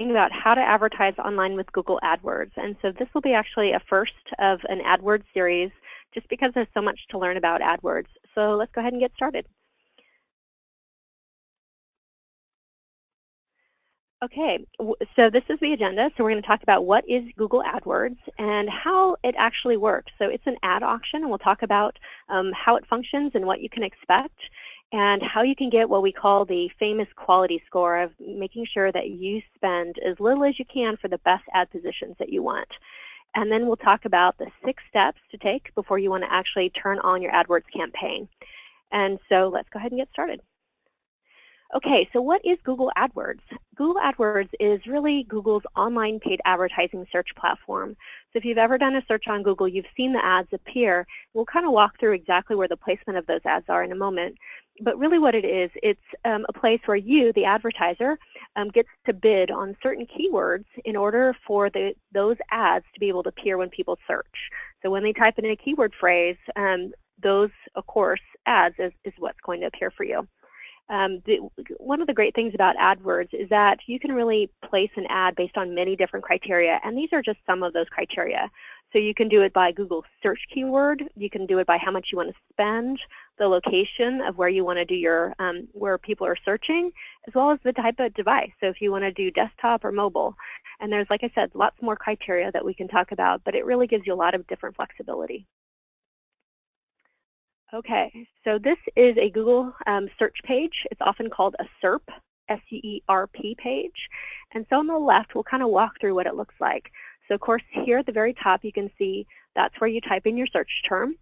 about how to advertise online with Google AdWords. And so this will be actually a first of an AdWords series just because there's so much to learn about AdWords. So let's go ahead and get started. Okay, so this is the agenda. So we're going to talk about what is Google AdWords and how it actually works. So it's an ad auction, and we'll talk about how it functions and what you can expect, and how you can get what we call the famous quality score of making sure that you spend as little as you can for the best ad positions that you want. And then we'll talk about the 6 steps to take before you want to actually turn on your AdWords campaign. And so let's go ahead and get started. Okay, so what is Google AdWords? Google AdWords is really Google's online paid advertising search platform. So if you've ever done a search on Google, you've seen the ads appear. We'll kind of walk through exactly where the placement of those ads are in a moment. But really what it is, it's a place where you, the advertiser, gets to bid on certain keywords in order for those ads to be able to appear when people search. So when they type in a keyword phrase, those, of course, ads is what's going to appear for you. One of the great things about AdWords is that you can really place an ad based on many different criteria, and these are just some of those criteria. So you can do it by Google search keyword, you can do it by how much you want to spend, the location of where you want to do your, where people are searching, as well as the type of device. So if you want to do desktop or mobile. And there's, like I said, lots more criteria that we can talk about, but it really gives you a lot of different flexibility. Okay, so this is a Google search page. It's often called a SERP, S-E-E-R-P page. And so on the left, we'll kind of walk through what it looks like. So of course, here at the very top, you can see that's where you type in your search term.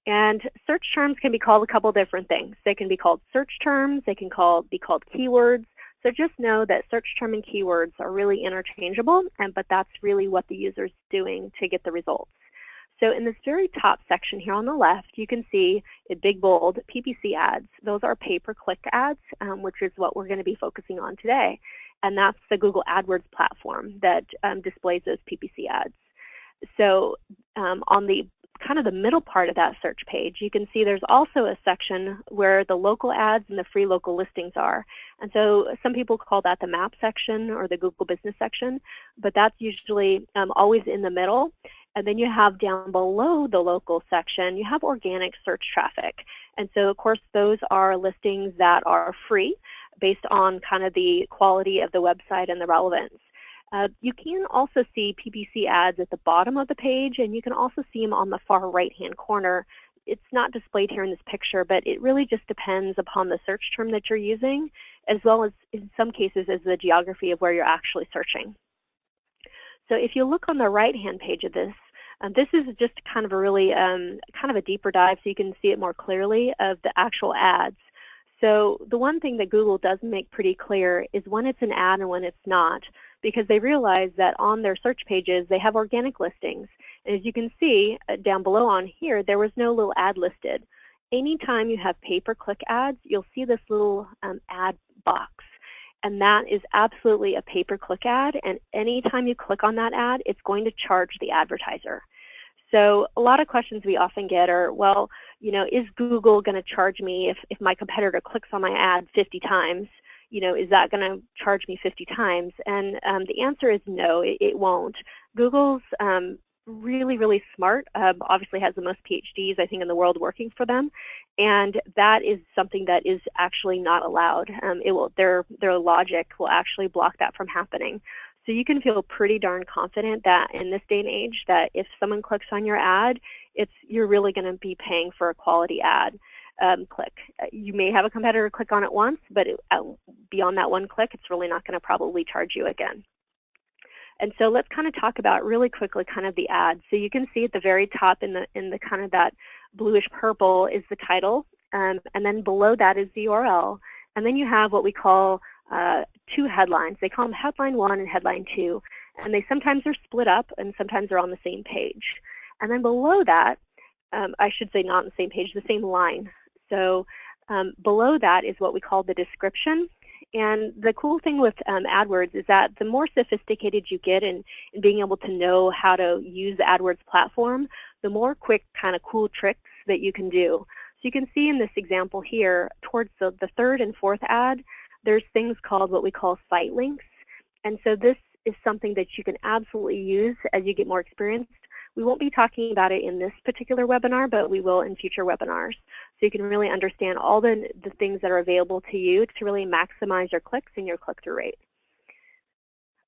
And search terms can be called a couple different things. They can be called search terms, they can be called keywords. So just know that search term and keywords are really interchangeable, but that's really what the user's doing to get the results. So in this very top section here on the left, you can see in big bold PPC ads. Those are pay-per-click ads, which is what we're going to be focusing on today. And that's the Google AdWords platform that displays those PPC ads. So on the kind of the middle part of that search page, you can see there's also a section where the local ads and the free local listings are. And so some people call that the map section or the Google business section, but that's usually always in the middle. And then you have down below the local section, you have organic search traffic. And so of course those are listings that are free based on kind of the quality of the website and the relevance. You can also see PPC ads at the bottom of the page, and you can also see them on the far right-hand corner. It's not displayed here in this picture, but it really just depends upon the search term that you're using, as well as in some cases as the geography of where you're actually searching. So if you look on the right-hand page of this, this is just kind of a really kind of a deeper dive so you can see it more clearly of the actual ads. So the one thing that Google does make pretty clear is when it's an ad and when it's not, because they realize that on their search pages they have organic listings. And as you can see down below on here, there was no little ad listed. Anytime you have pay-per-click ads, you'll see this little ad box. And that is absolutely a pay-per-click ad, and anytime you click on that ad, it's going to charge the advertiser. So a lot of questions we often get are, well, you know, is Google going to charge me if my competitor clicks on my ad 50 times? You know, is that going to charge me 50 times? And the answer is no, it won't. Google's really, really smart, obviously has the most PhDs, I think, in the world working for them. And that is something that is actually not allowed. Their logic will actually block that from happening. So you can feel pretty darn confident that in this day and age that if someone clicks on your ad, you're really going to be paying for a quality ad click. You may have a competitor click on it once, but beyond that one click, it's really not going to probably charge you again. And so let's kind of talk about really quickly kind of the ads. So you can see at the very top in the kind of that bluish purple is the title, and then below that is the URL. And then you have what we call 2 headlines. They call them headline 1 and headline 2. And they sometimes are split up and sometimes they're on the same page. And then below that, I should say not on the same page, the same line. So below that is what we call the description. And the cool thing with AdWords is that the more sophisticated you get in being able to know how to use the AdWords platform, the more quick kind of cool tricks that you can do. So you can see in this example here, towards the 3rd and 4th ad, there's things called what we call site links. And so this is something that you can absolutely use as you get more experienced. We won't be talking about it in this particular webinar, but we will in future webinars. So you can really understand all the things that are available to you to really maximize your clicks and your click-through rate.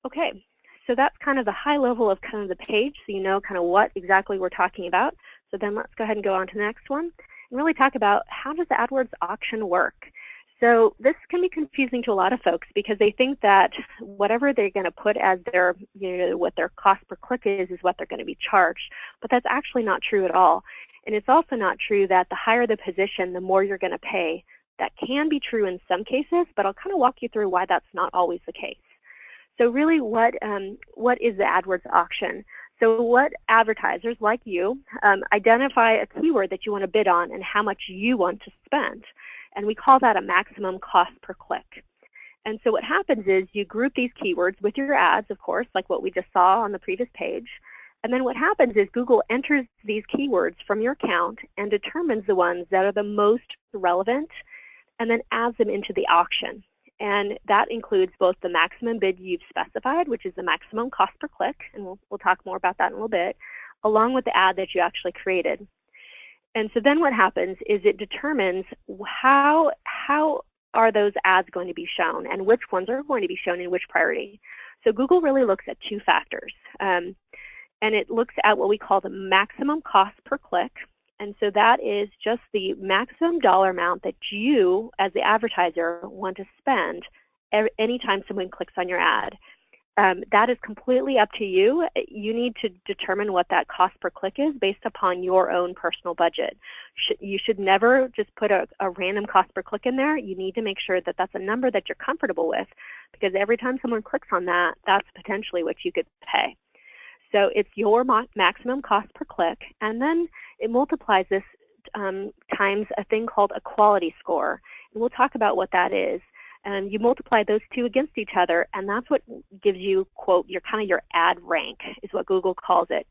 Okay, so that's kind of the high level of kind of the page, so you know kind of what exactly we're talking about. So then let's go ahead and go on to the next one and really talk about how does the AdWords auction work. So this can be confusing to a lot of folks because they think that whatever they're going to put as their, what their cost per click is what they're going to be charged. But that's actually not true at all. And it's also not true that the higher the position, the more you're going to pay. That can be true in some cases, but I'll kind of walk you through why that's not always the case. So really, what is the AdWords auction? So what advertisers like you identify a keyword that you want to bid on and how much you want to spend. And we call that a maximum cost per click. And so what happens is you group these keywords with your ads, of course, like what we just saw on the previous page. And then what happens is Google enters these keywords from your account and determines the ones that are the most relevant and then adds them into the auction. And that includes both the maximum bid you've specified, which is the maximum cost per click, and we'll talk more about that in a little bit, along with the ad that you actually created. And so then what happens is it determines how are those ads going to be shown and which ones are going to be shown in which priority. So Google really looks at two factors, and it looks at what we call the maximum cost per click. And so that is just the maximum dollar amount that you, as the advertiser, want to spend anytime someone clicks on your ad. That is completely up to you. You need to determine what that cost per click is based upon your own personal budget. You should never just put a random cost per click in there. You need to make sure that that's a number that you're comfortable with, because every time someone clicks on that, that's potentially what you could pay. So it's your maximum cost per click, and then it multiplies this times a thing called a quality score. And we'll talk about what that is. And you multiply those two against each other, and that's what gives you, quote, your ad rank, is what Google calls it.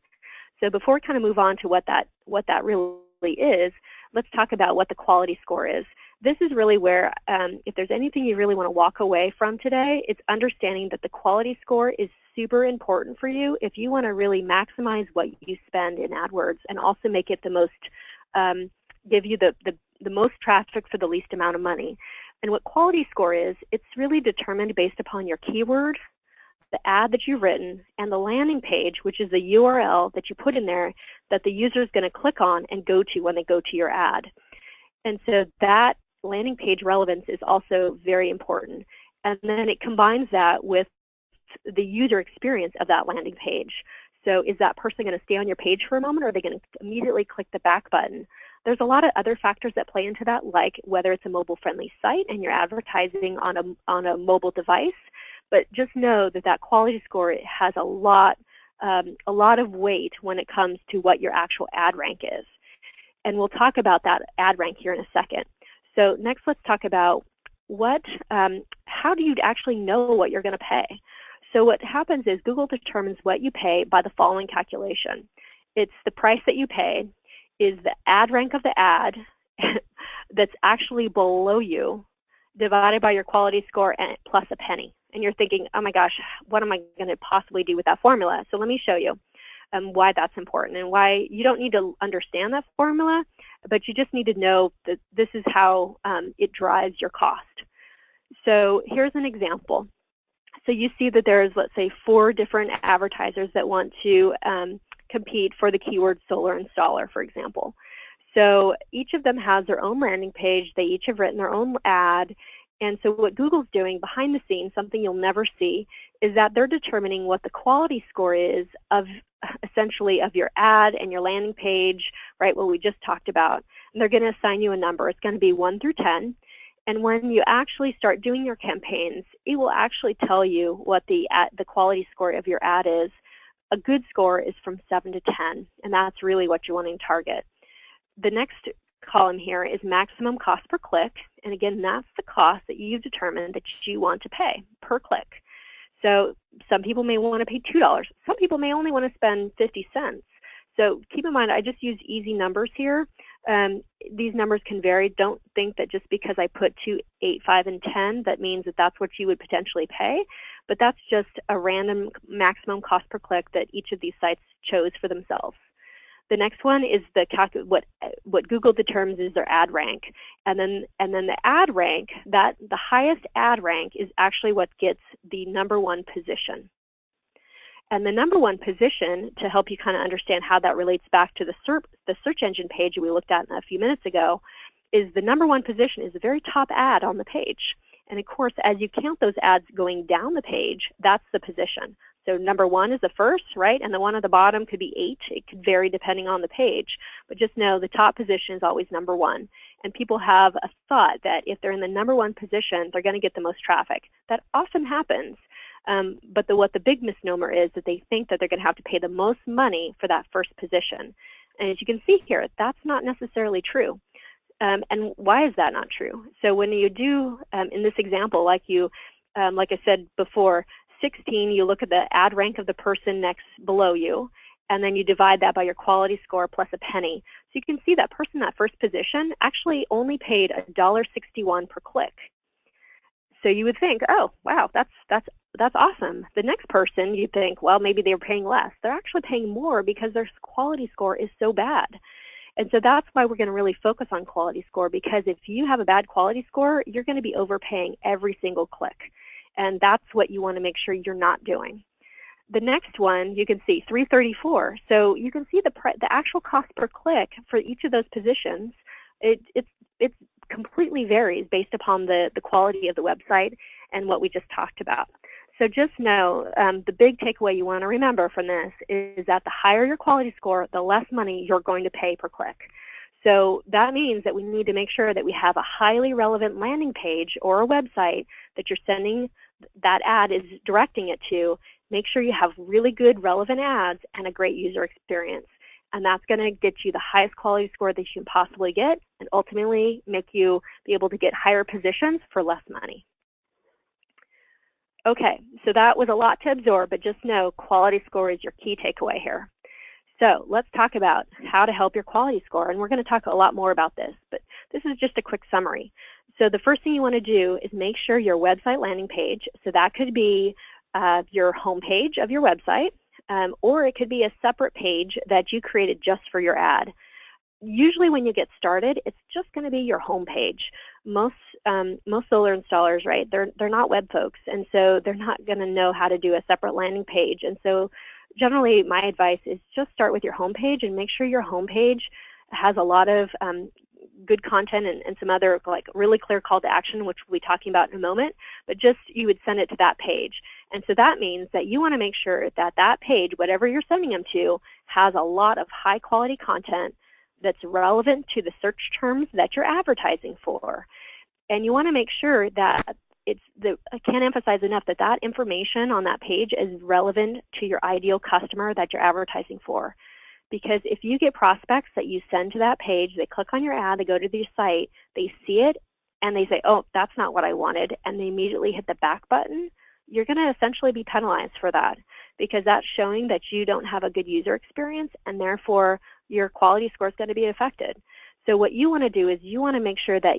So before we kind of move on to what that really is, let's talk about what the quality score is. This is really where, if there's anything you really want to walk away from today, it's understanding that the quality score is super important for you if you want to really maximize what you spend in AdWords and also make it the most, give you the most traffic for the least amount of money. And what quality score is, it's really determined based upon your keyword, the ad that you've written, and the landing page, which is the URL that you put in there that the user is going to click on and go to when they go to your ad. And so that landing page relevance is also very important. And then it combines that with the user experience of that landing page. So is that person going to stay on your page for a moment, or are they going to immediately click the back button? There's a lot of other factors that play into that, like whether it's a mobile-friendly site and you're advertising on a mobile device. But just know that that quality score has a lot of weight when it comes to what your actual ad rank is. And we'll talk about that ad rank here in a second. So next, let's talk about how do you actually know what you're going to pay? So what happens is Google determines what you pay by the following calculation. It's the price that you paid, is the ad rank of the ad that's actually below you, divided by your quality score and plus a penny. And you're thinking, oh my gosh, what am I going to possibly do with that formula? So let me show you why that's important and why you don't need to understand that formula, but you just need to know that this is how it drives your cost. So here's an example. So you see that there's, let's say, 4 different advertisers that want to compete for the keyword solar installer, for example. So each of them has their own landing page. They each have written their own ad. And so what Google's doing behind the scenes, something you'll never see, is that they're determining what the quality score is of essentially of your ad and your landing page, right, what we just talked about. And they're going to assign you a number. It's going to be 1 through 10. And when you actually start doing your campaigns, it will actually tell you what the quality score of your ad is. A good score is from 7 to 10, and that's really what you're wanting to target. The next column here is maximum cost per click, and again, that's the cost that you've determined that you want to pay per click. So some people may want to pay $2. Some people may only want to spend 50 cents. So keep in mind, I just use easy numbers here. These numbers can vary. Don't think that just because I put 2, 8, 5, and 10, that means that that's what you would potentially pay. but that's just a random maximum cost per click that each of these sites chose for themselves. The next one is what Google determines is their ad rank, and then the ad rank, the highest ad rank is actually what gets the #1 position. And the #1 position, to help you kind of understand how that relates back to the search engine page we looked at a few minutes ago, is the #1 position is the very top ad on the page. And of course, as you count those ads going down the page, that's the position. So #1 is the first, right? And the one at the bottom could be 8. It could vary depending on the page. But just know the top position is always #1. And people have a thought that if they're in the #1 position, they're going to get the most traffic. That often happens. But what the big misnomer is that they think that they're going to have to pay the most money for that first position. And as you can see here, that's not necessarily true. And why is that not true? So when you do, in this example, like I said before, 16, you look at the ad rank of the person next below you, and then you divide that by your quality score plus a penny. So you can see that person in that first position actually only paid $1.61 per click. So you would think, oh, wow, that's awesome. The next person, you think, well, maybe they were paying less. They're actually paying more because their quality score is so bad. And so that's why we're going to really focus on quality score, because if you have a bad quality score, you're going to be overpaying every single click. And that's what you want to make sure you're not doing. The next one, you can see $3.34. So you can see the actual cost per click for each of those positions. It completely varies based upon the quality of the website and what we just talked about. So just know the big takeaway you want to remember from this is that the higher your quality score, the less money you're going to pay per click. So that means that we need to make sure that we have a highly relevant landing page or a website that you're sending that ad is directing it to. Make sure you have really good relevant ads and a great user experience. And that's going to get you the highest quality score that you can possibly get and ultimately make you be able to get higher positions for less money. Okay, so that was a lot to absorb, but just know quality score is your key takeaway here. So let's talk about how to help your quality score, and we're going to talk a lot more about this, but this is just a quick summary. So the first thing you want to do is make sure your website landing page, so that could be your home page of your website, or it could be a separate page that you created just for your ad. Usually when you get started, it's just going to be your home page. Most solar installers, right, they're not web folks, and so they're not going to know how to do a separate landing page. And so generally my advice is just start with your home page and make sure your home page has a lot of good content and some other like really clear call to action, which we'll be talking about in a moment, but just you would send it to that page. And so that means that you want to make sure that that page, whatever you're sending them to, has a lot of high quality content that's relevant to the search terms that you're advertising for. And you want to make sure that I can't emphasize enough that that information on that page is relevant to your ideal customer that you're advertising for. Because if you get prospects that you send to that page, they click on your ad, they go to your site, they see it, and they say, oh, that's not what I wanted, and they immediately hit the back button, you're going to essentially be penalized for that, because that's showing that you don't have a good user experience, and therefore your quality score is going to be affected. So what you want to do is you want to make sure that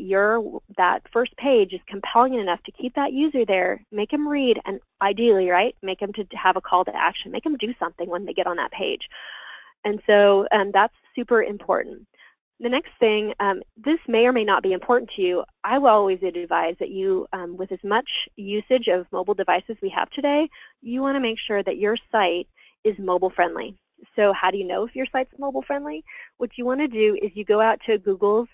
that first page is compelling enough to keep that user there, make them read, and ideally, right, make them to have a call to action, make them do something when they get on that page. And so that's super important. The next thing, this may or may not be important to you. I will always advise that you, with as much usage of mobile devices we have today, you want to make sure that your site is mobile friendly. So how do you know if your site's mobile friendly? What you want to do is you go out to Google's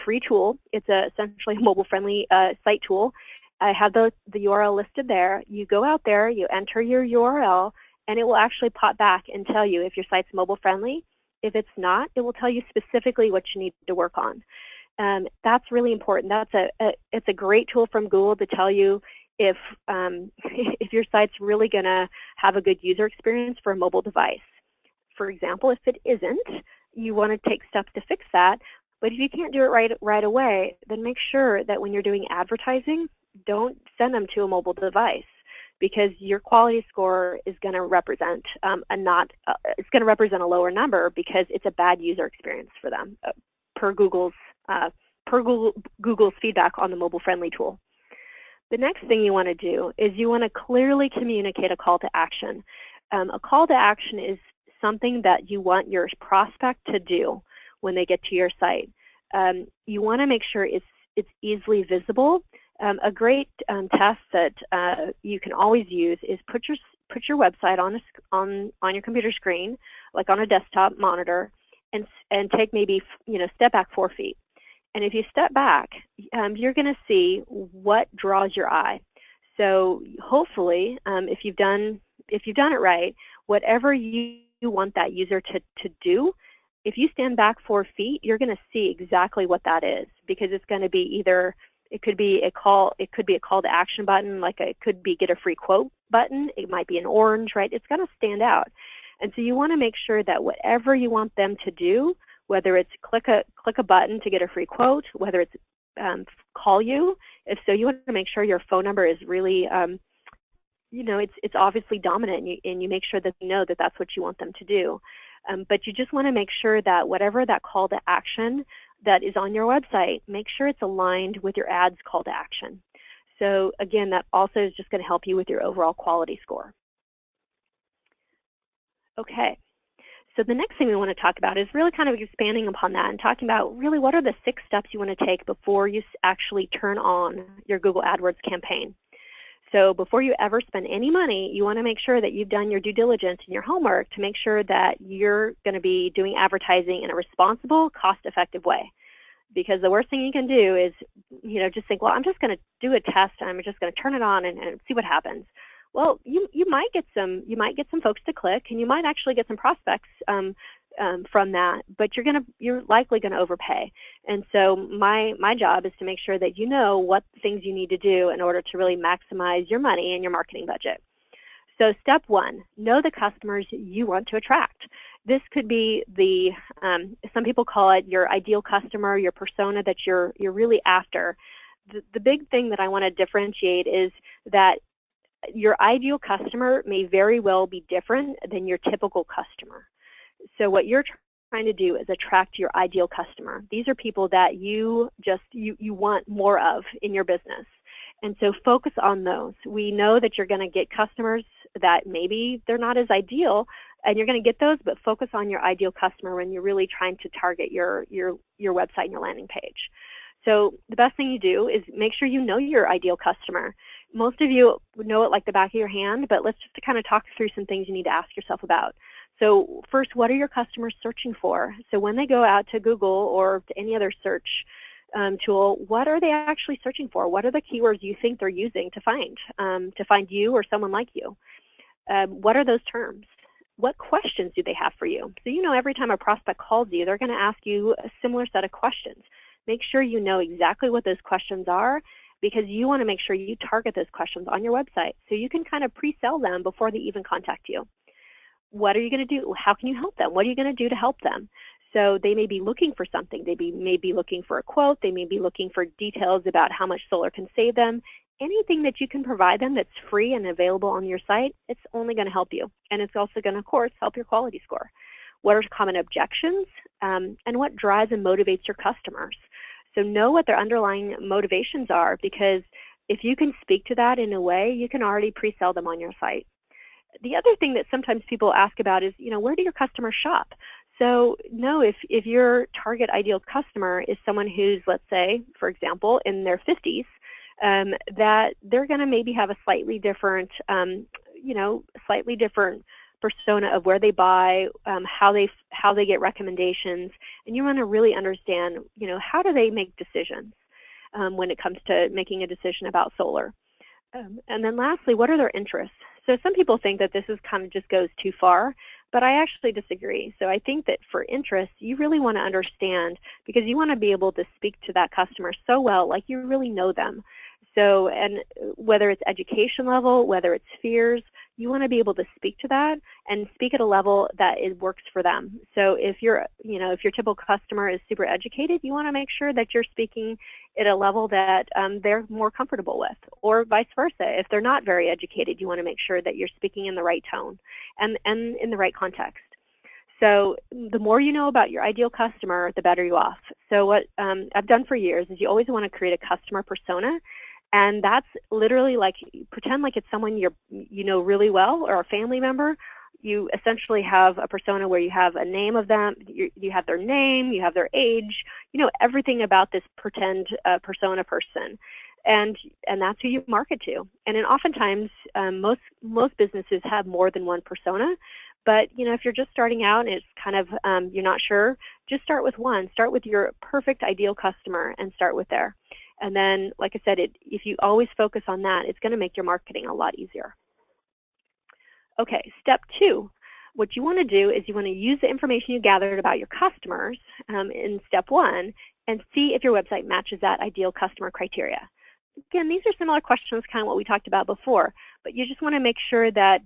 free tool. It's essentially a mobile friendly site tool. I have the URL listed there. You go out there, you enter your URL, and it will actually pop back and tell you if your site's mobile friendly. If it's not, it will tell you specifically what you need to work on. That's really important. It's a great tool from Google to tell you if your site's really going to have a good user experience for a mobile device. For example, if it isn't, you want to take steps to fix that. But if you can't do it right away, then make sure that when you're doing advertising, don't send them to a mobile device, because your quality score is going to represent it's going to represent a lower number because it's a bad user experience for them per Google's feedback on the mobile friendly tool. The next thing you want to do is you want to clearly communicate a call to action. A call to action is something that you want your prospect to do when they get to your site. You want to make sure it's easily visible. A great test that you can always use is put your website on your computer screen, like on a desktop monitor, and take maybe step back 4 feet. And if you step back, you're going to see what draws your eye. So hopefully, if you've done it right, whatever you want that user to do, if you stand back 4 feet, you're going to see exactly what that is, because it's going to be it could be a call to action button, like it could be get a free quote button. It might be an orange, right? It's going to stand out. And so you want to make sure that whatever you want them to do, whether it's click a button to get a free quote, whether it's call you, if so, you want to make sure your phone number is really, it's obviously dominant, and you make sure that they know that that's what you want them to do. But you just want to make sure that whatever that call to action that is on your website, make sure it's aligned with your ad's call to action. So again, that also is just going to help you with your overall quality score. Okay, so the next thing we want to talk about is really kind of expanding upon that and talking about really what are the 6 steps you want to take before you actually turn on your Google AdWords campaign. So before you ever spend any money, you want to make sure that you've done your due diligence and your homework to make sure that you're going to be doing advertising in a responsible, cost-effective way. Because the worst thing you can do is, just think, well, I'm just going to do a test and I'm just going to turn it on and see what happens. Well, you might get some folks to click, and you might actually get some prospects from that, but you're likely going to overpay. And so my job is to make sure that you know what things you need to do in order to really maximize your money and your marketing budget. So step 1, know the customers you want to attract. This could be some people call it your ideal customer, your persona that you're really after. The big thing that I want to differentiate is that your ideal customer may very well be different than your typical customer. So what you're trying to do is attract your ideal customer. These are people that you want more of in your business. And so focus on those. We know that you're going to get customers that maybe they're not as ideal, and you're going to get those, but focus on your ideal customer when you're really trying to target your website and your landing page. So the best thing you do is make sure you know your ideal customer. Most of you know it like the back of your hand, but let's just kind of talk through some things you need to ask yourself about. So first, what are your customers searching for? So when they go out to Google or to any other search tool, what are they actually searching for? What are the keywords you think they're using to find you or someone like you? What are those terms? What questions do they have for you? So every time a prospect calls you, they're going to ask you a similar set of questions. Make sure you know exactly what those questions are, because you want to make sure you target those questions on your website so you can kind of pre-sell them before they even contact you. What are you going to do? How can you help them? What are you going to do to help them? So they may be looking for something. They may be looking for a quote. They may be looking for details about how much solar can save them. Anything that you can provide them that's free and available on your site, it's only going to help you. And it's also going to, of course, help your quality score. What are common objections? And what drives and motivates your customers? So know what their underlying motivations are, because if you can speak to that in a way, you can already pre-sell them on your site. The other thing that sometimes people ask about is, where do your customers shop? So know if your target ideal customer is someone who's, let's say, for example, in their 50s, that they're going to maybe have a slightly different persona of where they buy, how they get recommendations, and you want to really understand, how do they make decisions when it comes to making a decision about solar. And then lastly, what are their interests? So some people think that this is kind of just goes too far, but I actually disagree. So I think that for interests, you really want to understand, because you want to be able to speak to that customer so well, like you really know them. So, and whether it's education level, whether it's fears, you want to be able to speak to that and speak at a level that it works for them. So if your typical customer is super educated, you want to make sure that you're speaking at a level that they're more comfortable with, or vice versa. If they're not very educated, you want to make sure that you're speaking in the right tone and in the right context. So the more you know about your ideal customer, the better you're off. So what I've done for years is you always want to create a customer persona. And that's literally like, pretend like it's someone you know really well, or a family member. You essentially have a persona where you have a name of them, you have their name, you have their age, you know everything about this pretend persona person, and that's who you market to. And then oftentimes most businesses have more than one persona, but you know, if you're just starting out and it's kind of you're not sure, just start with one. Start with your perfect ideal customer and start with there. And then, like I said, if you always focus on that, it's going to make your marketing a lot easier. Okay, step 2. What you want to do is you want to use the information you gathered about your customers in step 1 and see if your website matches that ideal customer criteria. Again, these are similar questions, kind of what we talked about before, but you just want to make sure that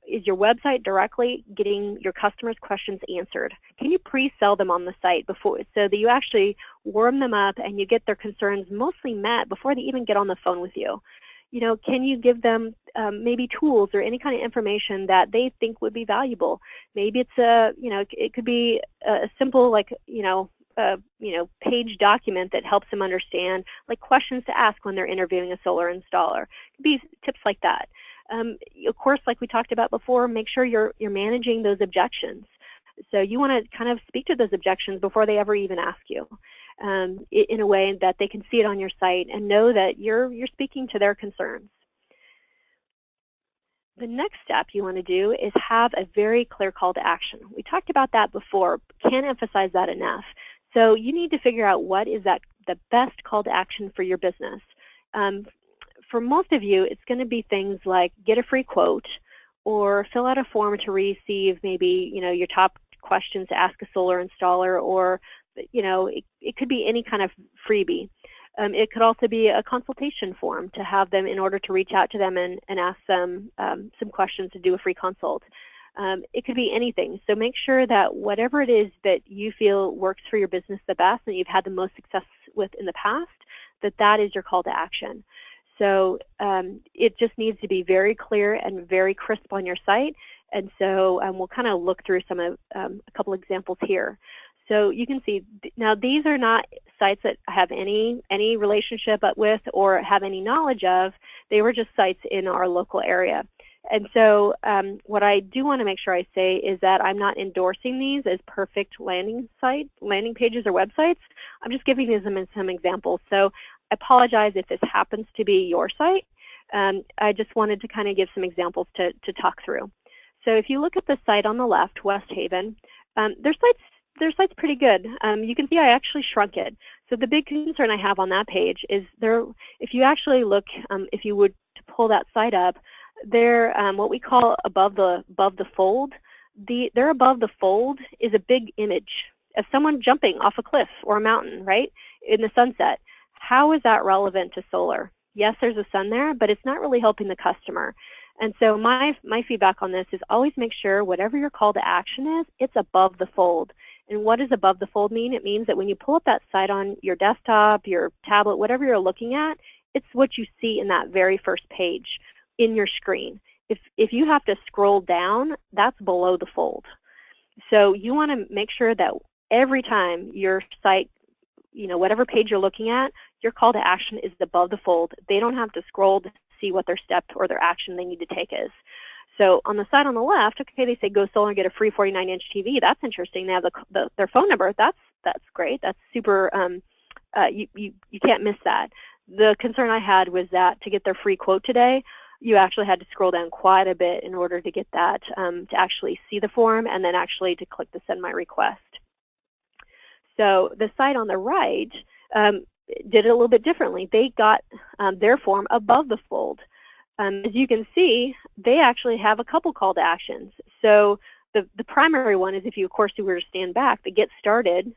is your website directly getting your customers' questions answered? Can you pre-sell them on the site before, so that you actually warm them up and you get their concerns mostly met before they even get on the phone with you? You know, can you give them maybe tools or any kind of information that they think would be valuable? Maybe it's it could be a simple page document that helps them understand, like questions to ask when they're interviewing a solar installer. It could be tips like that. Of course, like we talked about before, make sure you're managing those objections. So you want to kind of speak to those objections before they ever even ask you, in a way that they can see it on your site and know that you're speaking to their concerns. The next step you want to do is have a very clear call to action. We talked about that before, can't emphasize that enough. So you need to figure out what is the best call to action for your business. For most of you, it's going to be things like get a free quote, or fill out a form to receive maybe your top questions to ask a solar installer, or it could be any kind of freebie. It could also be a consultation form to have them, in order to reach out to them and ask them some questions to do a free consult. It could be anything. So make sure that whatever it is that you feel works for your business the best and you've had the most success with in the past, that is your call to action. So it just needs to be very clear and very crisp on your site. And so we'll kind of look through a couple examples here. So you can see now these are not sites that I have any relationship with or have any knowledge of. They were just sites in our local area. And so what I do want to make sure I say is that I'm not endorsing these as perfect landing pages or websites. I'm just giving them some examples. So I apologize if this happens to be your site. I just wanted to kind of give some examples to talk through. So if you look at the site on the left, West Haven, their site's pretty good. You can see I actually shrunk it. So the big concern I have on that page is if you actually look, if you would to pull that site up, they're what we call above the fold. Their above the fold is a big image of someone jumping off a cliff or a mountain, right, in the sunset. How is that relevant to solar? Yes, there's a sun there, but it's not really helping the customer. And so my feedback on this is always make sure whatever your call to action is, it's above the fold. And what does above the fold mean? It means that when you pull up that site on your desktop, your tablet, whatever you're looking at, it's what you see in that very first page in your screen. If you have to scroll down, that's below the fold. So you want to make sure that every time your site, whatever page you're looking at, your call to action is above the fold. They don't have to scroll to see what their step or their action they need to take is. So on the side on the left, okay, they say go solar and get a free 49-inch TV. That's interesting. They have their phone number. That's great. That's super. You can't miss that. The concern I had was that to get their free quote today, you actually had to scroll down quite a bit in order to get that, to actually see the form and then actually to click the send my request. So the site on the right did it a little bit differently. They got their form above the fold. As you can see, they actually have a couple call to actions. So the primary one is, if you, of course, you were to stand back, the get started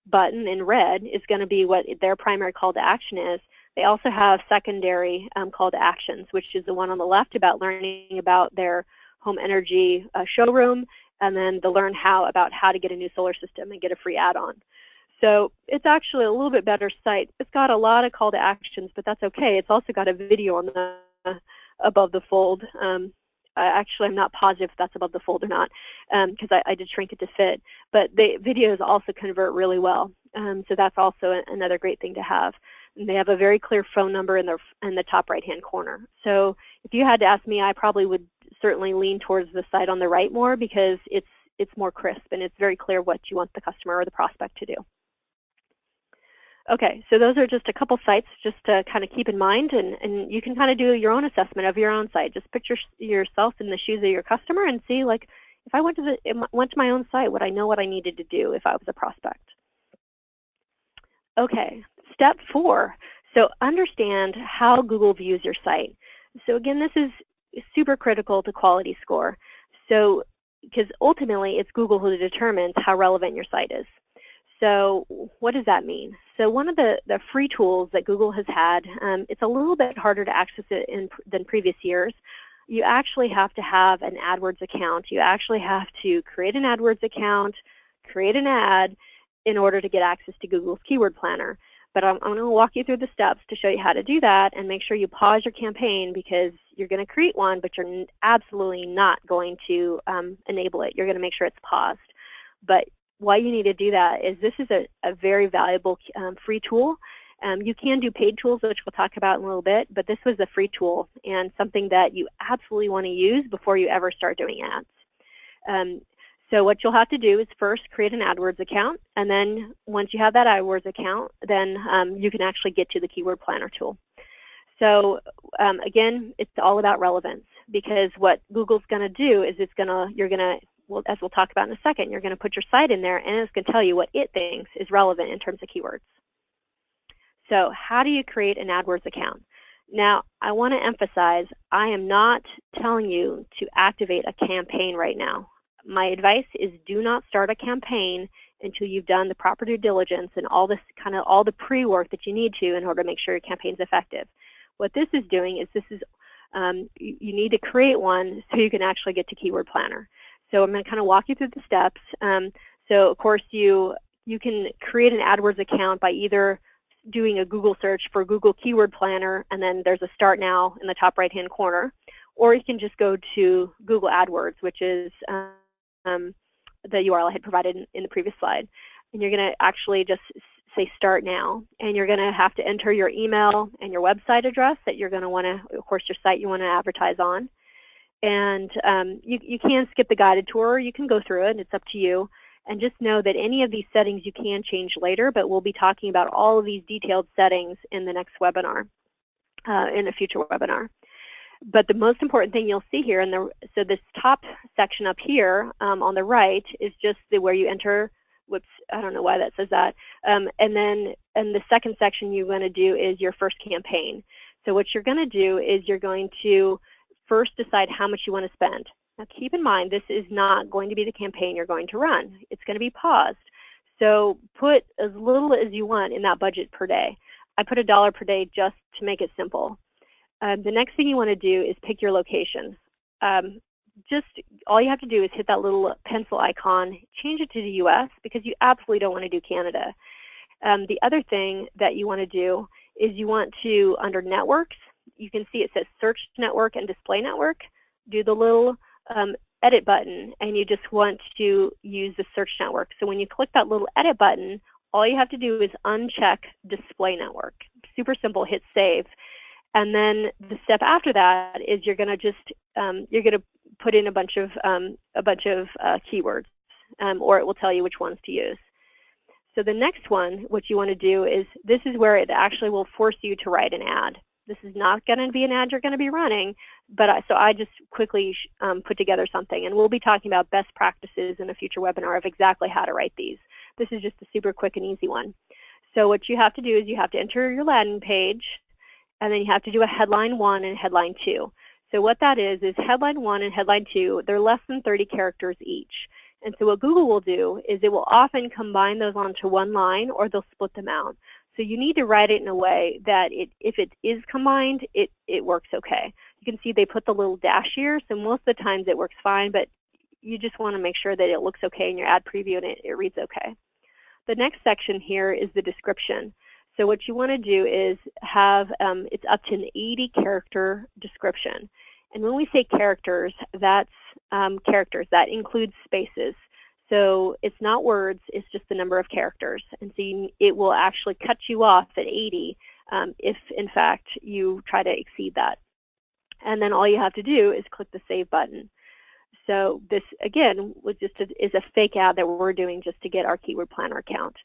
button in red is going to be what their primary call to action is. They also have secondary call to actions, which is the one on the left about learning about their home energy showroom, and then the learn about how to get a new solar system and get a free add-on. So it's actually a little bit better site. It's got a lot of call to actions, but that's okay. It's also got a video on the above the fold. Actually, I'm not positive if that's above the fold or not, because I did shrink it to fit. But the videos also convert really well. So that's also another great thing to have. And they have a very clear phone number in the top right-hand corner. So if you had to ask me, I probably would certainly lean towards the site on the right more, because it's more crisp and it's very clear what you want the customer or the prospect to do. Okay, so those are just a couple sites just to kind of keep in mind, and you can kind of do your own assessment of your own site. Just put yourself in the shoes of your customer and see, like, if I went to my own site, would I know what I needed to do if I was a prospect? Okay, step 4. So understand how Google views your site. So again, this is super critical to quality score. So, because ultimately it's Google who determines how relevant your site is. So what does that mean? So one of the free tools that Google has had, it's a little bit harder to access it than previous years. You actually have to have an AdWords account. You actually have to create an AdWords account, create an ad in order to get access to Google's Keyword Planner. But I'm going to walk you through the steps to show you how to do that, and make sure you pause your campaign, because you're going to create one, but you're absolutely not going to enable it. You're going to make sure it's paused. But why you need to do that is this is a very valuable free tool. You can do paid tools, which we'll talk about in a little bit, but this was a free tool and something that you absolutely want to use before you ever start doing ads. So what you'll have to do is first create an AdWords account, and then once you have that AdWords account, then you can actually get to the Keyword Planner tool. So again, it's all about relevance, because what Google's going to do is well, as we'll talk about in a second, you're going to put your site in there, and it's going to tell you what it thinks is relevant in terms of keywords. So how do you create an AdWords account? Now, I want to emphasize, I am not telling you to activate a campaign right now. My advice is do not start a campaign until you've done the proper due diligence and all the pre-work that you need to in order to make sure your campaign's effective. What this is doing is you need to create one so you can actually get to Keyword Planner. So I'm going to kind of walk you through the steps. So of course you can create an AdWords account by either doing a Google search for Google Keyword Planner, and then there's a Start Now in the top right-hand corner, or you can just go to Google Adwords, which is the URL I had provided in the previous slide. And you're going to actually just say Start Now, and you're going to have to enter your email and your website address that you're going to want to, of course, your site you want to advertise on. And you can skip the guided tour, you can go through it, it's up to you. And just know that any of these settings you can change later, but we'll be talking about all of these detailed settings in the next webinar, in a future webinar. But the most important thing you'll see here, so this top section up here on the right is just where you enter, whoops, I don't know why that says that. And then in the second section you're going to do is your first campaign. So what you're going to do is you're going to first decide how much you want to spend. Now keep in mind, this is not going to be the campaign you're going to run. It's going to be paused. So put as little as you want in that budget per day. I put $1 per day just to make it simple. The next thing you want to do is pick your location. Just all you have to do is hit that little pencil icon, change it to the US, because you absolutely don't want to do Canada. The other thing that you want to do is you want to, under networks, you can see it says search network and display network. Do the little edit button, and you just want to use the search network. So when you click that little edit button, all you have to do is uncheck display network. Super simple, hit save. And then the step after that is you're going to just put in a bunch of keywords, or it will tell you which ones to use. So the next one, what you want to do is, this is where it actually will force you to write an ad. This is not going to be an ad you're going to be running, but so I just quickly put together something, and we'll be talking about best practices in a future webinar of exactly how to write these. This is just a super quick and easy one. So what you have to do is you have to enter your landing page, and then you have to do a headline 1 and headline 2. So what that is headline 1 and headline 2, they're less than 30 characters each. And so what Google will do is it will often combine those onto one line, or they'll split them out. So you need to write it in a way that if it is combined, it works okay. You can see they put the little dash here, so most of the times it works fine, but you just want to make sure that it looks okay in your ad preview and it reads okay. The next section here is the description. So what you want to do is have, it's up to an 80 character description. And when we say characters, that's characters. That includes spaces. So it's not words, it's just the number of characters. And so it will actually cut you off at 80 if in fact you try to exceed that. And then all you have to do is click the save button. So this, again, is a fake ad that we're doing just to get our keyword planner account.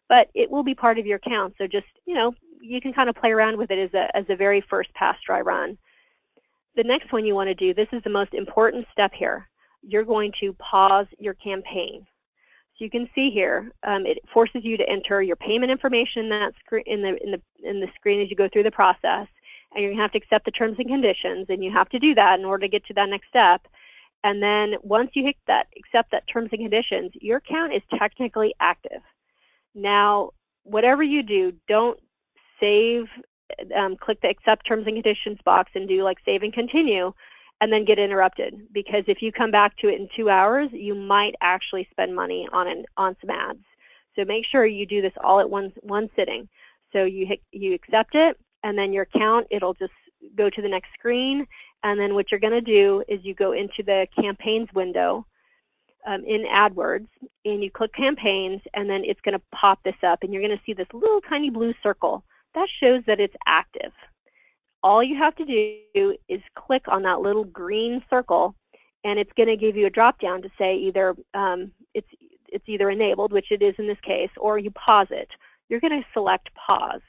But it will be part of your account, so just, you can kind of play around with it as a very first pass dry run. The next one you want to do, this is the most important step here. You're going to pause your campaign. So you can see here, it forces you to enter your payment information in the screen as you go through the process, and you're going to have to accept the terms and conditions, and you have to do that in order to get to that next step. And then once you hit that, accept that terms and conditions, your account is technically active. Now, whatever you do, don't save, click the accept terms and conditions box and do like save and continue, and then get interrupted, because if you come back to it in 2 hours, you might actually spend money on some ads. So make sure you do this all at one sitting. So you accept it, and then your account, it'll just go to the next screen, and then what you're going to do is you go into the campaigns window in AdWords, and you click campaigns, and then it's going to pop this up, and you're going to see this little tiny blue circle. That shows that it's active. All you have to do is click on that little green circle, and it's going to give you a drop down to say either it's either enabled, which it is in this case, or you pause it. You're going to select pause.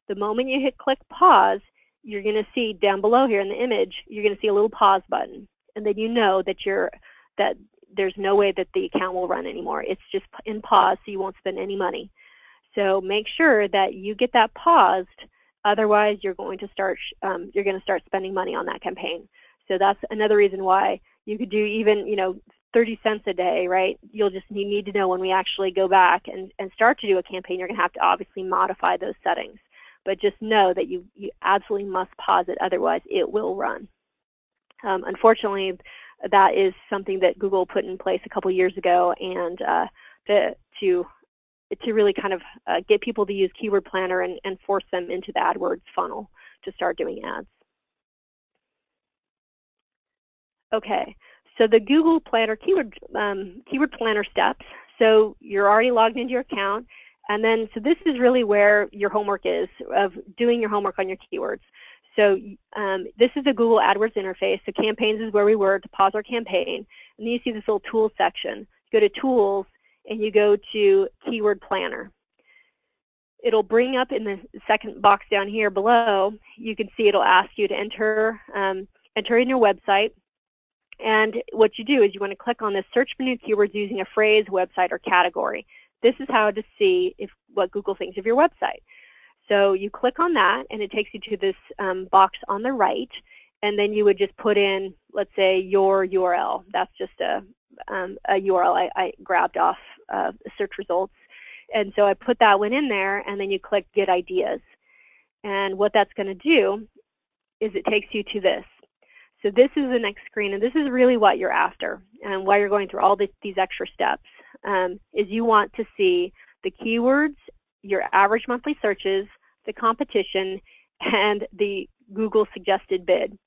The moment you hit click pause, you're going to see down below here in the image, you're going to see a little pause button, and then you know that there's no way that the account will run anymore. It's just in pause, so you won't spend any money. So make sure that you get that paused. Otherwise, you're going to start spending money on that campaign. So that's another reason why you could do even 30 cents a day, right? You need to know when we actually go back and start to do a campaign, you're going to have to obviously modify those settings. But just know that you absolutely must pause it, otherwise it will run. Unfortunately, that is something that Google put in place a couple years ago, and to really kind of get people to use Keyword Planner and force them into the AdWords funnel to start doing ads. Okay, so the Google Planner Keyword Planner steps. So you're already logged into your account, and then so this is really where your homework is, of doing your homework on your keywords. So this is the Google AdWords interface. So campaigns is where we were to pause our campaign, and then you see this little tools section. You go to tools, and you go to Keyword Planner. It'll bring up in the second box down here below, you can see it'll ask you to enter in your website. And what you do is you want to click on this search for new keywords using a phrase, website, or category. This is how to see what Google thinks of your website. So you click on that, and it takes you to this box on the right, and then you would just put in, let's say, your URL. That's just a URL I grabbed off the search results. And so I put that one in there, and then you click Get Ideas. And what that's going to do is it takes you to this. So this is the next screen, and this is really what you're after, and why you're going through all these extra steps, is you want to see the keywords, your average monthly searches, the competition, and the Google suggested bid.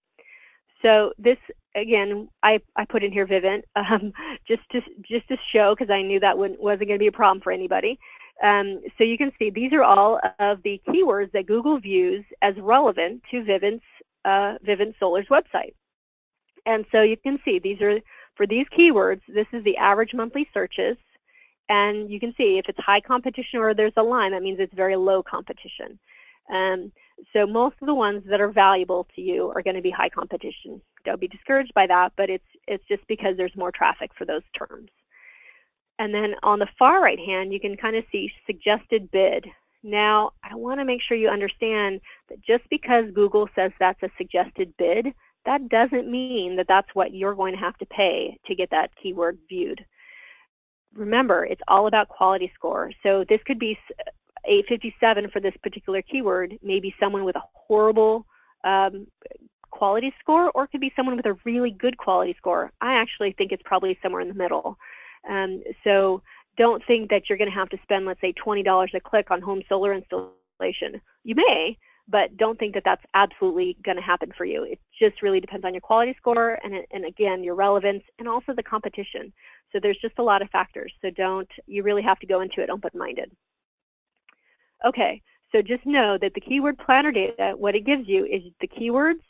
So this, again, I put in here Vivint, just to show, because I knew that wasn't going to be a problem for anybody. So you can see these are all of the keywords that Google views as relevant to Vivint Solar's website. And so you can see these are, for these keywords, this is the average monthly searches. And you can see if it's high competition or there's a line, that means it's very low competition. So most of the ones that are valuable to you are going to be high competition. Don't be discouraged by that, but it's just because there's more traffic for those terms. And then on the far right hand, you can kind of see suggested bid. Now, I want to make sure you understand that just because Google says that's a suggested bid, that doesn't mean that that's what you're going to have to pay to get that keyword viewed. Remember, it's all about quality score. So this could be 857 for this particular keyword, maybe someone with a horrible quality score, or it could be someone with a really good quality score. I actually think it's probably somewhere in the middle. So don't think that you're going to have to spend, let's say, $20 a click on home solar installation. You may, but don't think that that's absolutely going to happen for you. It just really depends on your quality score and again, your relevance, and also the competition. So there's just a lot of factors. So you really have to go into it open-minded. Okay, So just know that the keyword planner data, what it gives you is the keywords,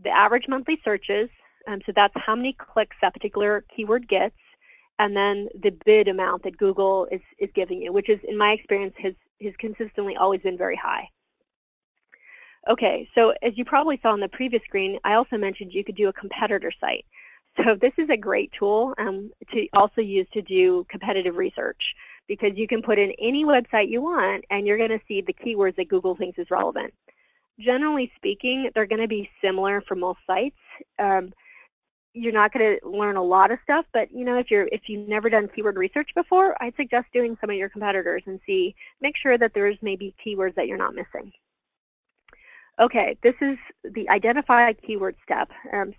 the average monthly searches, so that's how many clicks that particular keyword gets, and then the bid amount that Google is giving you, which is, in my experience, has consistently always been very high. Okay, so as you probably saw on the previous screen, I also mentioned you could do a competitor site. So this is a great tool to also use to do competitive research, because you can put in any website you want and you're going to see the keywords that Google thinks is relevant. Generally speaking, they're going to be similar for most sites. You're not going to learn a lot of stuff, but if you've never done keyword research before, I'd suggest doing some of your competitors and make sure that there's maybe keywords that you're not missing. Okay, this is the identify keyword step,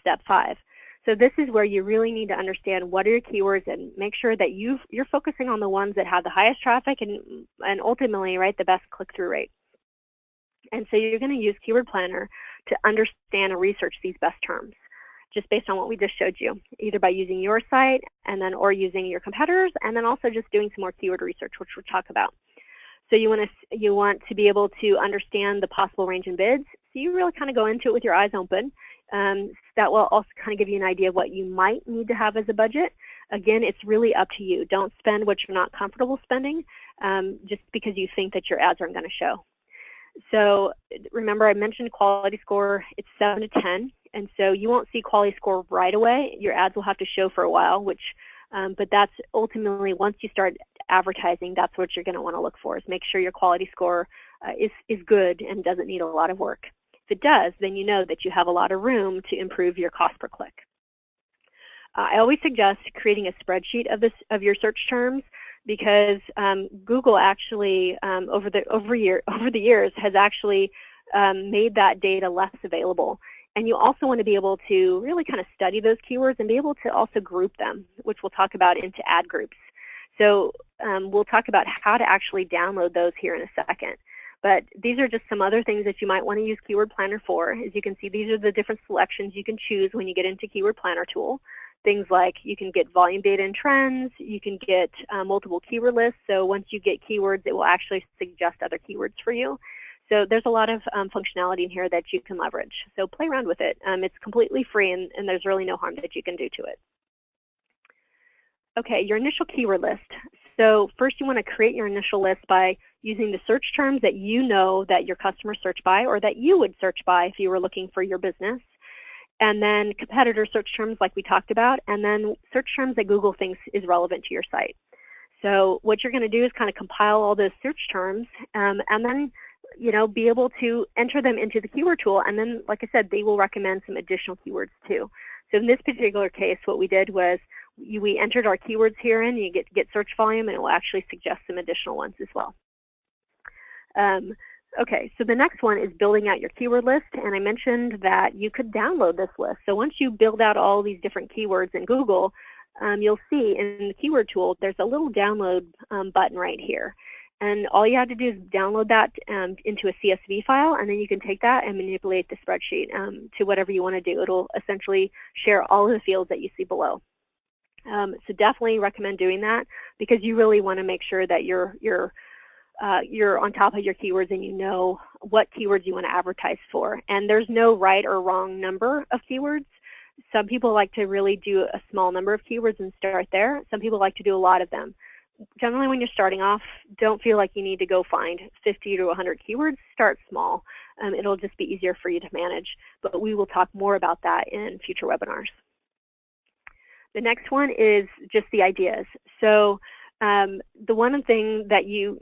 step 5. So this is where you really need to understand what are your keywords and make sure that you're focusing on the ones that have the highest traffic and ultimately, right, the best click-through rate. And so you're going to use Keyword Planner to understand and research these best terms, just based on what we just showed you, either by using your site or using your competitors, and then also just doing some more keyword research, which we'll talk about. So you want to be able to understand the possible range in bids. So you really kind of go into it with your eyes open. That will also kind of give you an idea of what you might need to have as a budget. Again, it's really up to you. Don't spend what you're not comfortable spending just because you think that your ads aren't going to show. So remember, I mentioned quality score. It's 7 to 10, and so you won't see quality score right away. Your ads will have to show for a while, but that's ultimately, once you start advertising, that's what you're going to want to look for, is make sure your quality score is good and doesn't need a lot of work. If it does, then you know that you have a lot of room to improve your cost per click. I always suggest creating a spreadsheet of your search terms, because Google actually over the years has actually made that data less available. And you also want to be able to really kind of study those keywords and be able to also group them, which we'll talk about into ad groups. So we'll talk about how to actually download those here in a second. But these are just some other things that you might want to use Keyword Planner for. As you can see, these are the different selections you can choose when you get into Keyword Planner tool. Things like you can get volume data and trends, you can get multiple keyword lists. So once you get keywords, it will actually suggest other keywords for you. So there's a lot of functionality in here that you can leverage. So play around with it. It's completely free, and there's really no harm that you can do to it. Okay, your initial keyword list. So first you want to create your initial list by using the search terms that you know that your customers search by, or that you would search by if you were looking for your business. And then competitor search terms like we talked about, and then search terms that Google thinks is relevant to your site. So what you're going to do is kind of compile all those search terms and then be able to enter them into the keyword tool. And then, like I said, they will recommend some additional keywords too. So in this particular case, what we did was we entered our keywords here in, you get search volume, and it will actually suggest some additional ones as well. Okay, so the next one is building out your keyword list, and I mentioned that you could download this list. So once you build out all these different keywords in Google, you'll see in the keyword tool, there's a little download button right here. And all you have to do is download that into a CSV file, and then you can take that and manipulate the spreadsheet to whatever you want to do. It'll essentially share all of the fields that you see below. So definitely recommend doing that, because you really want to make sure that you're on top of your keywords and you know what keywords you want to advertise for. And there's no right or wrong number of keywords. Some people like to really do a small number of keywords and start there. Some people like to do a lot of them. Generally, when you're starting off, don't feel like you need to go find 50 to 100 keywords. Start small. It'll just be easier for you to manage. But we will talk more about that in future webinars. The next one is just the ideas. So the one thing that you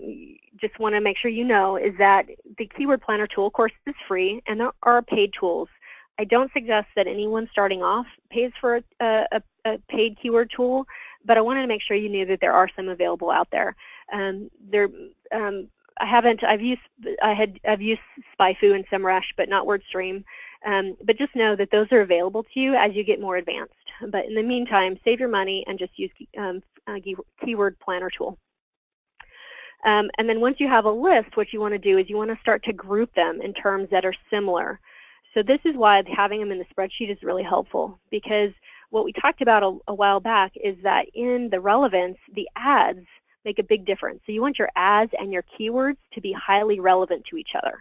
just want to make sure you know is that the Keyword Planner tool, of course, is free, and there are paid tools. I don't suggest that anyone starting off pays for a paid keyword tool, but I wanted to make sure you knew that there are some available out there. I've used SpyFu and SEMrush, but not WordStream. But just know that those are available to you as you get more advanced. But in the meantime, save your money and just use Keyword Planner tool. And then once you have a list, what you want to do is you want to start to group them in terms that are similar. So this is why having them in the spreadsheet is really helpful, because what we talked about a while back is that in the relevance, the ads make a big difference. So you want your ads and your keywords to be highly relevant to each other.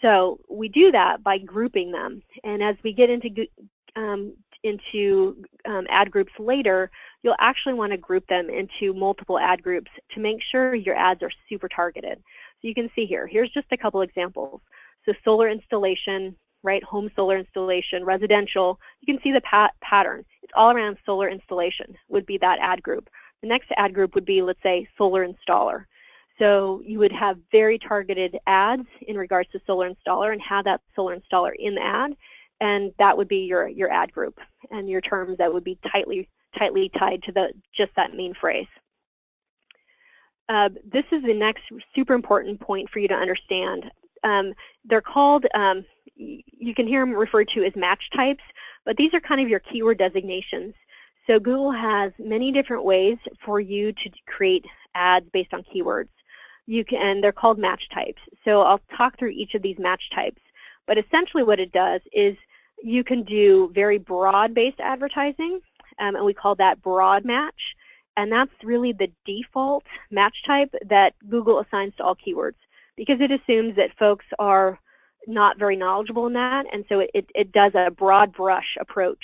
So we do that by grouping them. And as we get into ad groups later, you'll actually want to group them into multiple ad groups to make sure your ads are super targeted. So you can see here's just a couple examples. So solar installation, right? Home solar installation, residential. You can see the pattern. It's all around solar installation would be that ad group. The next ad group would be, let's say, solar installer. So you would have very targeted ads in regards to solar installer and have that solar installer in the ad, and that would be your ad group and your terms that would be tightly tied to just that main phrase. This is the next super important point for you to understand. They're called, you can hear them referred to as match types, but these are kind of your keyword designations. So Google has many different ways for you to create ads based on keywords. And they're called match types. So I'll talk through each of these match types. But essentially what it does is you can do very broad-based advertising, and we call that broad match. And that's really the default match type that Google assigns to all keywords, because it assumes that folks are not very knowledgeable in that, and so it does a broad brush approach.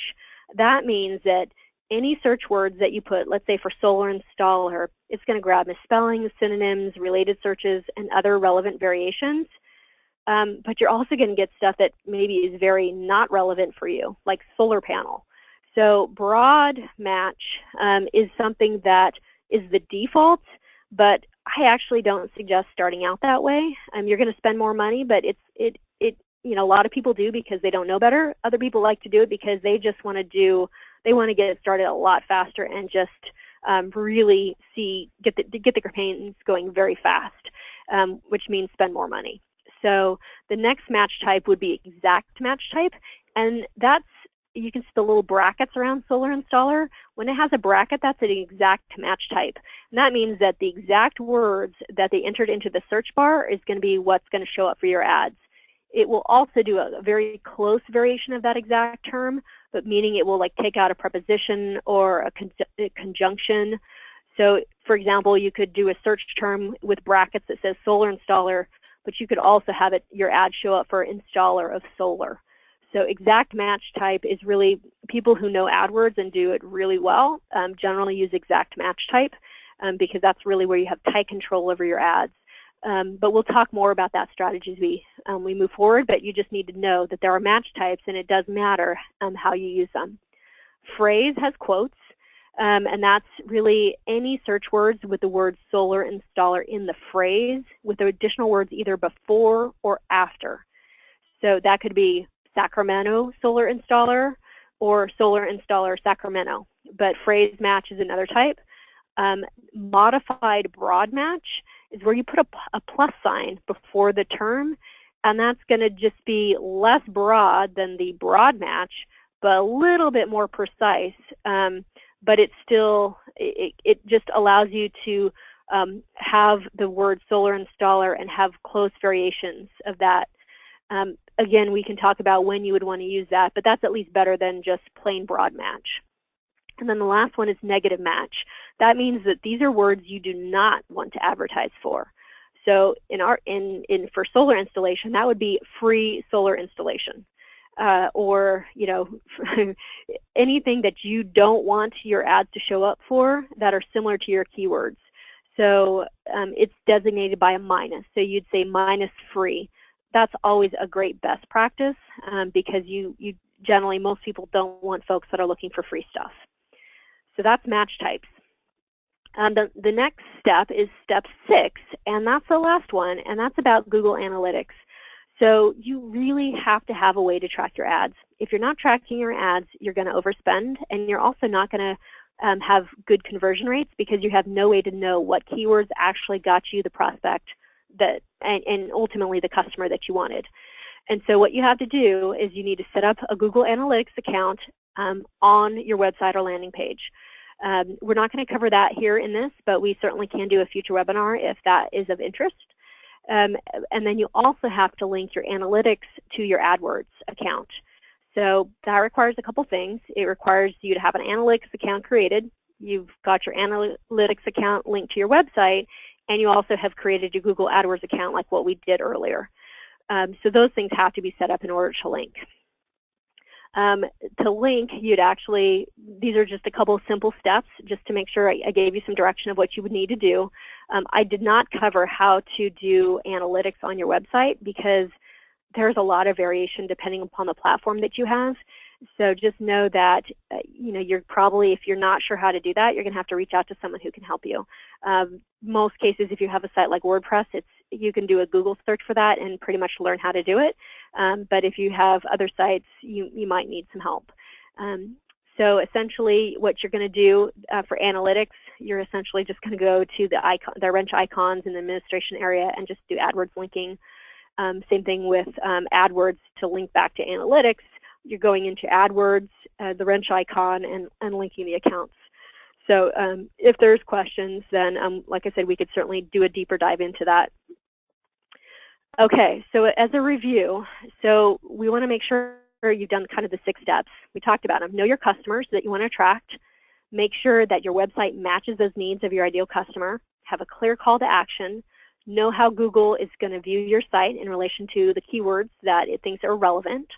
That means that any search words that you put, let's say for solar installer, it's going to grab misspellings, synonyms, related searches, and other relevant variations. But you're also going to get stuff that maybe is very not relevant for you, like solar panel. So broad match is something that is the default, but I actually don't suggest starting out that way. You're going to spend more money, but a lot of people do because they don't know better. Other people like to do it because they just want to get it started a lot faster and just really get the campaigns going very fast, which means spend more money. So the next match type would be exact match type, and that's, you can see the little brackets around solar installer. When it has a bracket, that's an exact match type. And that means that the exact words that they entered into the search bar is going to be what's going to show up for your ads. It will also do a very close variation of that exact term, but meaning it will like take out a preposition or a conjunction. So for example, you could do a search term with brackets that says solar installer, but you could also have your ad show up for installer of solar. So exact match type is really, people who know AdWords and do it really well generally use exact match type because that's really where you have tight control over your ads. But we'll talk more about that strategy as we move forward, but you just need to know that there are match types and it does matter how you use them. Phrase has quotes, and that's really any search words with the word solar installer in the phrase with the additional words either before or after. So that could be Sacramento solar installer or solar installer Sacramento, but phrase match is another type. Modified broad match is where you put a plus sign before the term, and that's going to just be less broad than the broad match, but a little bit more precise. But it's still, it just allows you to have the word solar installer and have close variations of that. Again, we can talk about when you would want to use that, but that's at least better than just plain broad match. And then the last one is negative match. That means that these are words you do not want to advertise for. So for solar installation, that would be free solar installation, or anything that you don't want your ads to show up for that are similar to your keywords. So it's designated by a minus. So you'd say minus free. That's always a great best practice because you generally, most people don't want folks that are looking for free stuff. So that's match types. The next step is step 6, and that's the last one, and that's about Google Analytics. So you really have to have a way to track your ads. If you're not tracking your ads, you're going to overspend, and you're also not going to have good conversion rates because you have no way to know what keywords actually got you the prospect and ultimately the customer that you wanted. And so what you have to do is you need to set up a Google Analytics account on your website or landing page. We're not going to cover that here in this, but we certainly can do a future webinar if that is of interest. And then you also have to link your analytics to your AdWords account. So that requires a couple things. It requires you to have an analytics account created. you've got your analytics account linked to your website, and you also have created your Google AdWords account like what we did earlier. So those things have to be set up in order to link. To link, you'd actually, these are just a couple of simple steps just to make sure I gave you some direction of what you would need to do. I did not cover how to do analytics on your website because there's a lot of variation depending upon the platform that you have. So just know that, you're probably, if you're not sure how to do that, you're going to have to reach out to someone who can help you. Most cases, if you have a site like WordPress, you can do a Google search for that and pretty much learn how to do it. But if you have other sites, you might need some help. So essentially, what you're going to do for analytics, you're essentially just going to go to the wrench icons in the administration area and just do AdWords linking. Same thing with AdWords to link back to analytics. You're going into AdWords, the wrench icon, and linking the accounts. So if there's questions, then like I said, we could certainly do a deeper dive into that. Okay, so as a review, so we want to make sure you've done kind of the 6 steps. We talked about them. Know your customers that you want to attract. Make sure that your website matches those needs of your ideal customer. Have a clear call to action. Know how Google is going to view your site in relation to the keywords that it thinks are relevant.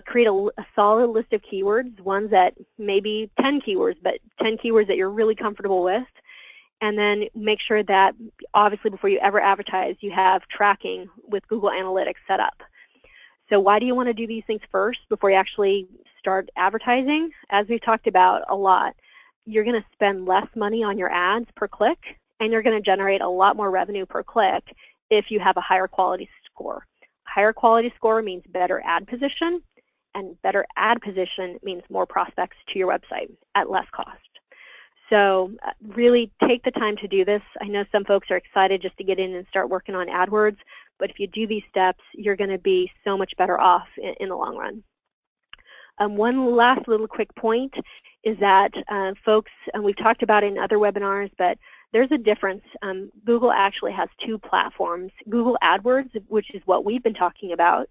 Create a solid list of keywords, ones that maybe 10 keywords, but 10 keywords that you're really comfortable with. And then make sure that, obviously, before you ever advertise, you have tracking with Google Analytics set up. So why do you want to do these things first before you actually start advertising? As we've talked about a lot, you're going to spend less money on your ads per click, and you're going to generate a lot more revenue per click if you have a higher quality score. Higher quality score means better ad position, and better ad position means more prospects to your website at less cost. So really take the time to do this. I know some folks are excited just to get in and start working on AdWords, but if you do these steps, you're going to be so much better off in the long run. One last little quick point is that folks, and we've talked about it in other webinars, but there's a difference. Google actually has 2 platforms, Google AdWords, which is what we've been talking about,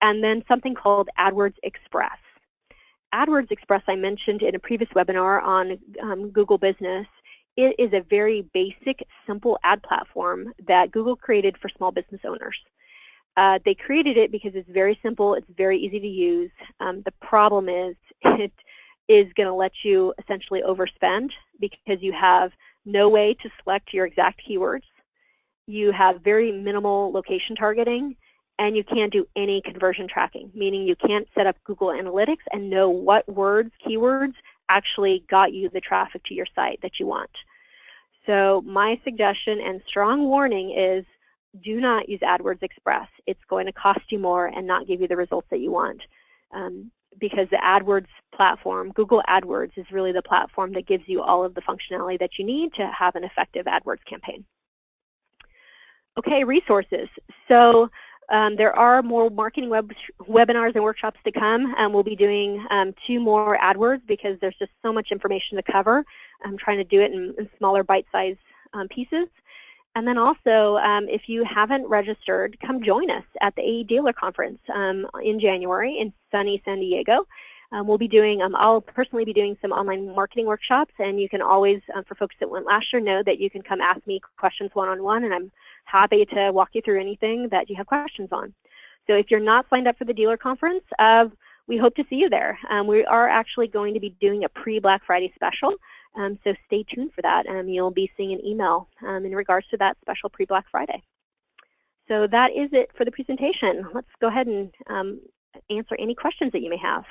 and then something called AdWords Express. AdWords Express I mentioned in a previous webinar on Google Business. It is a very basic, simple ad platform that Google created for small business owners. They created it because it's very simple, it's very easy to use. The problem is it is going to let you essentially overspend because you have no way to select your exact keywords. You have very minimal location targeting, and you can't do any conversion tracking, meaning you can't set up Google Analytics and know what words, keywords, actually got you the traffic to your site that you want. So my suggestion and strong warning is do not use AdWords Express. It's going to cost you more and not give you the results that you want. Because the AdWords platform, Google AdWords, is really the platform that gives you all of the functionality that you need to have an effective AdWords campaign. Okay, resources. So there are more marketing webinars and workshops to come, and we'll be doing 2 more AdWords because there's just so much information to cover. I'm trying to do it in smaller bite-sized pieces. And then also, if you haven't registered, come join us at the AE Dealer Conference in January in sunny San Diego. We'll be doing, I'll personally be doing some online marketing workshops, and you can always, for folks that went last year, know that you can come ask me questions one-on-one, and I'm happy to walk you through anything that you have questions on. So if you're not signed up for the dealer conference, we hope to see you there. We are actually going to be doing a pre-Black Friday special, so stay tuned for that. You'll be seeing an email in regards to that special pre-Black Friday. So that is it for the presentation. Let's go ahead and answer any questions that you may have.